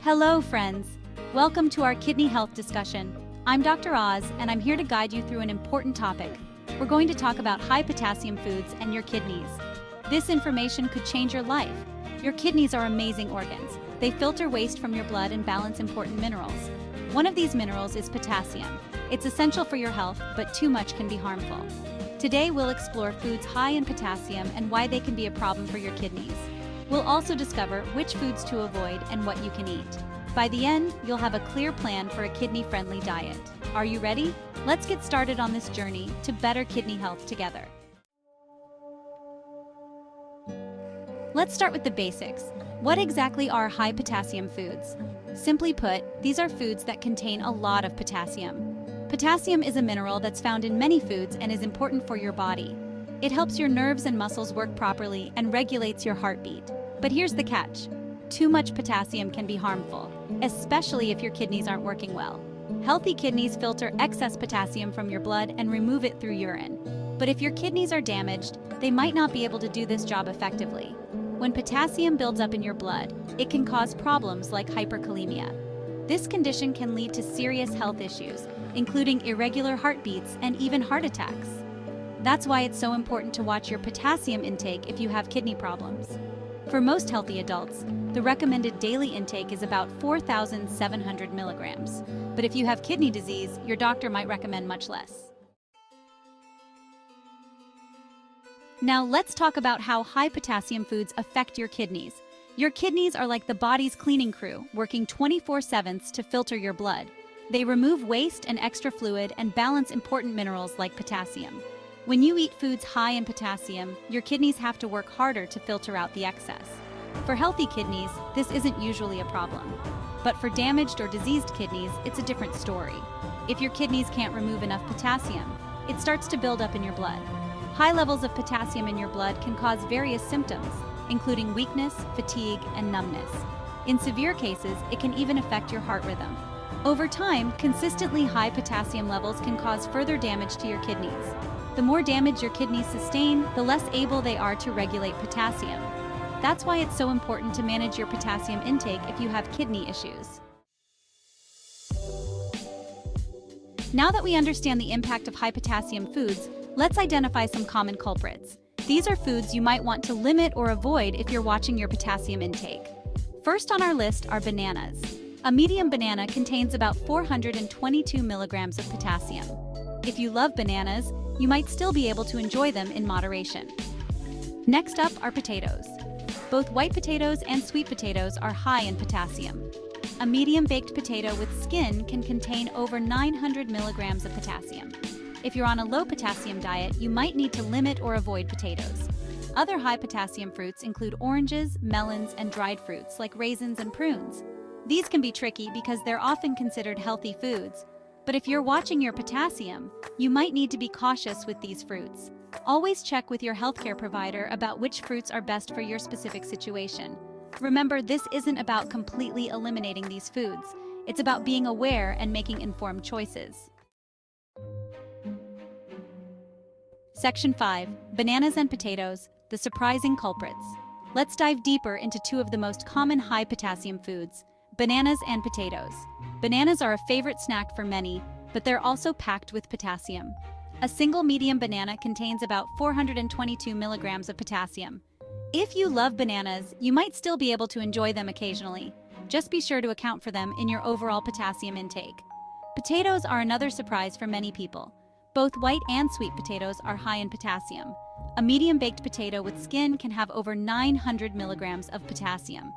Hello, friends. Welcome to our kidney health discussion. I'm Dr. Oz, and I'm here to guide you through an important topic. We're going to talk about high potassium foods and your kidneys. This information could change your life. Your kidneys are amazing organs. They filter waste from your blood and balance important minerals. One of these minerals is potassium. It's essential for your health, but too much can be harmful. Today, we'll explore foods high in potassium and why they can be a problem for your kidneys. We'll also discover which foods to avoid and what you can eat. By the end, you'll have a clear plan for a kidney-friendly diet. Are you ready? Let's get started on this journey to better kidney health together. Let's start with the basics. What exactly are high potassium foods? Simply put, these are foods that contain a lot of potassium. Potassium is a mineral that's found in many foods and is important for your body. It helps your nerves and muscles work properly and regulates your heartbeat. But here's the catch. Too much potassium can be harmful, especially if your kidneys aren't working well. Healthy kidneys filter excess potassium from your blood and remove it through urine. But if your kidneys are damaged, they might not be able to do this job effectively. When potassium builds up in your blood, it can cause problems like hyperkalemia. This condition can lead to serious health issues, including irregular heartbeats and even heart attacks. That's why it's so important to watch your potassium intake if you have kidney problems. For most healthy adults, the recommended daily intake is about 4,700 milligrams. But if you have kidney disease, your doctor might recommend much less. Now let's talk about how high potassium foods affect your kidneys. Your kidneys are like the body's cleaning crew, working 24/7 to filter your blood. They remove waste and extra fluid and balance important minerals like potassium. When you eat foods high in potassium, your kidneys have to work harder to filter out the excess. For healthy kidneys, this isn't usually a problem. But for damaged or diseased kidneys, it's a different story. If your kidneys can't remove enough potassium, it starts to build up in your blood. High levels of potassium in your blood can cause various symptoms, including weakness, fatigue, and numbness. In severe cases, it can even affect your heart rhythm. Over time, consistently high potassium levels can cause further damage to your kidneys. The more damage your kidneys sustain, the less able they are to regulate potassium. That's why it's so important to manage your potassium intake if you have kidney issues. Now that we understand the impact of high potassium foods, let's identify some common culprits. These are foods you might want to limit or avoid if you're watching your potassium intake. First on our list are bananas. A medium banana contains about 422 milligrams of potassium. If you love bananas, you might still be able to enjoy them in moderation. Next up are potatoes. Both white potatoes and sweet potatoes are high in potassium. A medium baked potato with skin can contain over 900 milligrams of potassium. If you're on a low potassium diet, you might need to limit or avoid potatoes. Other high potassium fruits include oranges, melons, and dried fruits like raisins and prunes. These can be tricky because they're often considered healthy foods. But if you're watching your potassium, you might need to be cautious with these fruits. Always check with your healthcare provider about which fruits are best for your specific situation. Remember, this isn't about completely eliminating these foods. It's about being aware and making informed choices. Section 5. Bananas and potatoes, the surprising culprits. Let's dive deeper into two of the most common high potassium foods, bananas and potatoes. Bananas are a favorite snack for many, but they're also packed with potassium. A single medium banana contains about 422 milligrams of potassium. If you love bananas, you might still be able to enjoy them occasionally. Just be sure to account for them in your overall potassium intake. Potatoes are another surprise for many people. Both white and sweet potatoes are high in potassium. A medium baked potato with skin can have over 900 milligrams of potassium.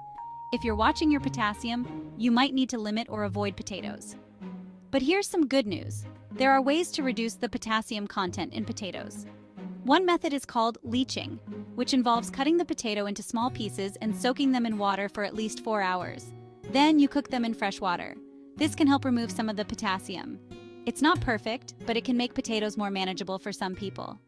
If you're watching your potassium, you might need to limit or avoid potatoes. But here's some good news. There are ways to reduce the potassium content in potatoes. One method is called leaching, which involves cutting the potato into small pieces and soaking them in water for at least 4 hours. Then you cook them in fresh water. This can help remove some of the potassium. It's not perfect, but it can make potatoes more manageable for some people.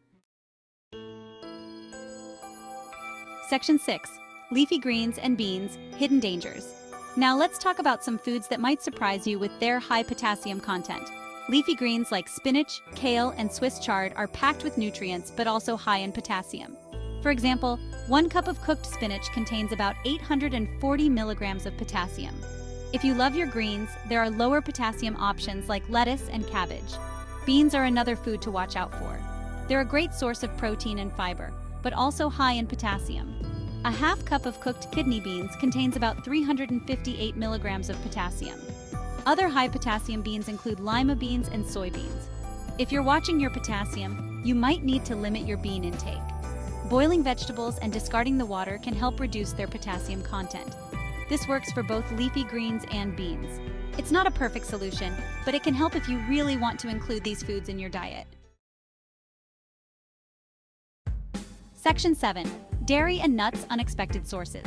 Section 6. Leafy greens and beans, hidden dangers. Now let's talk about some foods that might surprise you with their high potassium content. Leafy greens like spinach, kale, and Swiss chard are packed with nutrients but also high in potassium. For example, 1 cup of cooked spinach contains about 840 milligrams of potassium. If you love your greens, there are lower potassium options like lettuce and cabbage. Beans are another food to watch out for. They're a great source of protein and fiber, but also high in potassium. A half cup of cooked kidney beans contains about 358 milligrams of potassium. Other high potassium beans include lima beans and soybeans. If you're watching your potassium, you might need to limit your bean intake. Boiling vegetables and discarding the water can help reduce their potassium content. This works for both leafy greens and beans. It's not a perfect solution, but it can help if you really want to include these foods in your diet. Section 7. Dairy and nuts unexpected sources.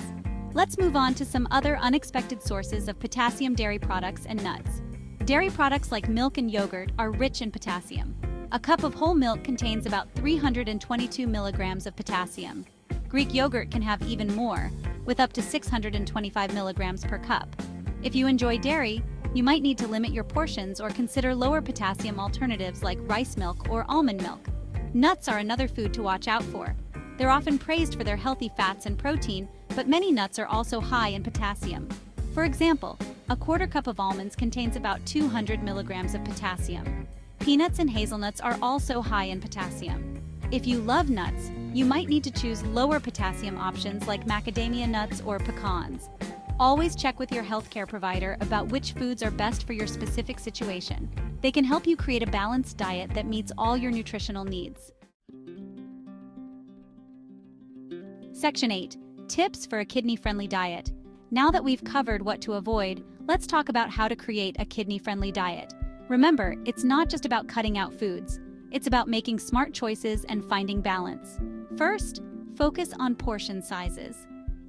Let's move on to some other unexpected sources of potassium dairy products and nuts. Dairy products like milk and yogurt are rich in potassium. A cup of whole milk contains about 322 milligrams of potassium. Greek yogurt can have even more, with up to 625 milligrams per cup. If you enjoy dairy, you might need to limit your portions or consider lower potassium alternatives like rice milk or almond milk. Nuts are another food to watch out for. They're often praised for their healthy fats and protein, but many nuts are also high in potassium. For example, a quarter cup of almonds contains about 200 milligrams of potassium. Peanuts and hazelnuts are also high in potassium. If you love nuts, you might need to choose lower potassium options like macadamia nuts or pecans. Always check with your healthcare provider about which foods are best for your specific situation. They can help you create a balanced diet that meets all your nutritional needs. Section 8. Tips for a kidney-friendly diet. Now that we've covered what to avoid, let's talk about how to create a kidney-friendly diet. Remember, it's not just about cutting out foods. It's about making smart choices and finding balance. First, focus on portion sizes.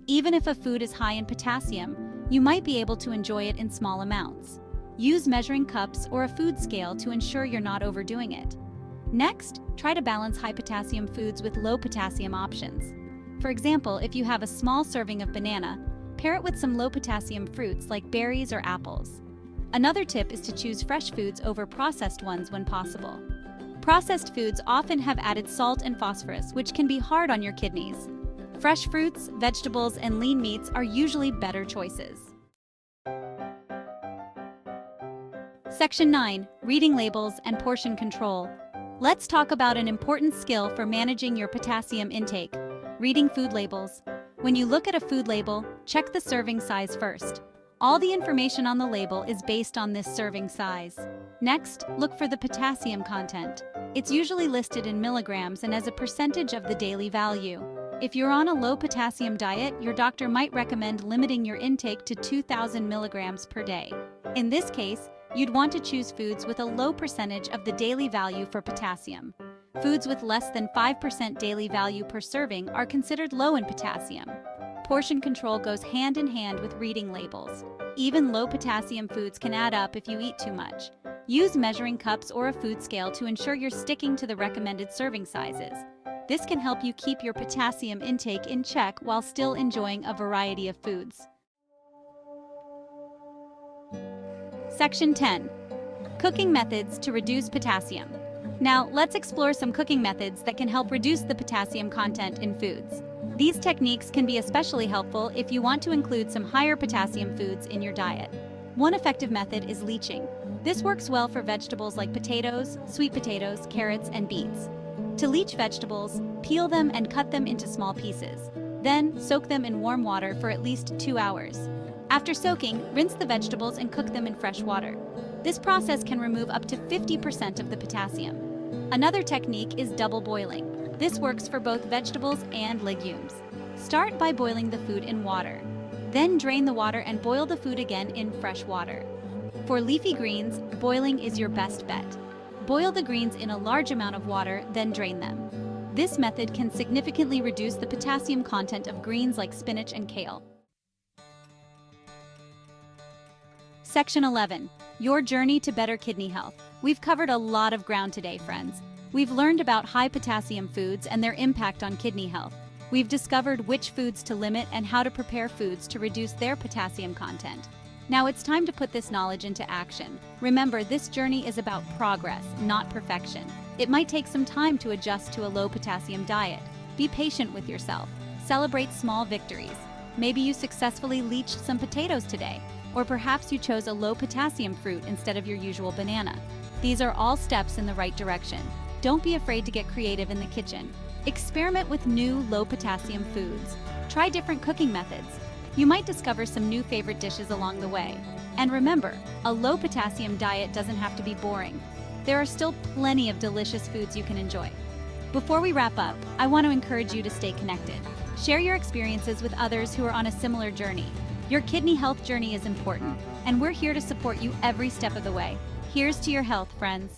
Even if a food is high in potassium, you might be able to enjoy it in small amounts. Use measuring cups or a food scale to ensure you're not overdoing it. Next, try to balance high potassium foods with low potassium options. For example, if you have a small serving of banana, pair it with some low potassium fruits like berries or apples. Another tip is to choose fresh foods over processed ones when possible. Processed foods often have added salt and phosphorus, which can be hard on your kidneys. Fresh fruits, vegetables, and lean meats are usually better choices. Section 9. Reading labels and portion control. Let's talk about an important skill for managing your potassium intake: reading food labels. When you look at a food label, check the serving size first. All the information on the label is based on this serving size. Next, look for the potassium content. It's usually listed in milligrams and as a percentage of the daily value. If you're on a low potassium diet, your doctor might recommend limiting your intake to 2,000 milligrams per day. In this case, you'd want to choose foods with a low percentage of the daily value for potassium. Foods with less than 5% daily value per serving are considered low in potassium. Portion control goes hand in hand with reading labels. Even low potassium foods can add up if you eat too much. Use measuring cups or a food scale to ensure you're sticking to the recommended serving sizes. This can help you keep your potassium intake in check while still enjoying a variety of foods. Section 10. Cooking methods to reduce potassium. Now, let's explore some cooking methods that can help reduce the potassium content in foods. These techniques can be especially helpful if you want to include some higher potassium foods in your diet. One effective method is leaching. This works well for vegetables like potatoes, sweet potatoes, carrots, and beets. To leach vegetables, peel them and cut them into small pieces. Then, soak them in warm water for at least 2 hours. After soaking, rinse the vegetables and cook them in fresh water. This process can remove up to 50% of the potassium. Another technique is double boiling. This works for both vegetables and legumes. Start by boiling the food in water. Then drain the water and boil the food again in fresh water. For leafy greens, boiling is your best bet. Boil the greens in a large amount of water, then drain them. This method can significantly reduce the potassium content of greens like spinach and kale. Section 11. Your journey to better kidney health. We've covered a lot of ground today, friends. We've learned about high potassium foods and their impact on kidney health. We've discovered which foods to limit and how to prepare foods to reduce their potassium content. Now it's time to put this knowledge into action. Remember, this journey is about progress, not perfection. It might take some time to adjust to a low potassium diet. Be patient with yourself. Celebrate small victories. Maybe you successfully leached some potatoes today. Or perhaps you chose a low-potassium fruit instead of your usual banana. These are all steps in the right direction. Don't be afraid to get creative in the kitchen. Experiment with new low-potassium foods. Try different cooking methods. You might discover some new favorite dishes along the way. And remember, a low-potassium diet doesn't have to be boring. There are still plenty of delicious foods you can enjoy. Before we wrap up, I want to encourage you to stay connected. Share your experiences with others who are on a similar journey. Your kidney health journey is important, and we're here to support you every step of the way. Here's to your health, friends.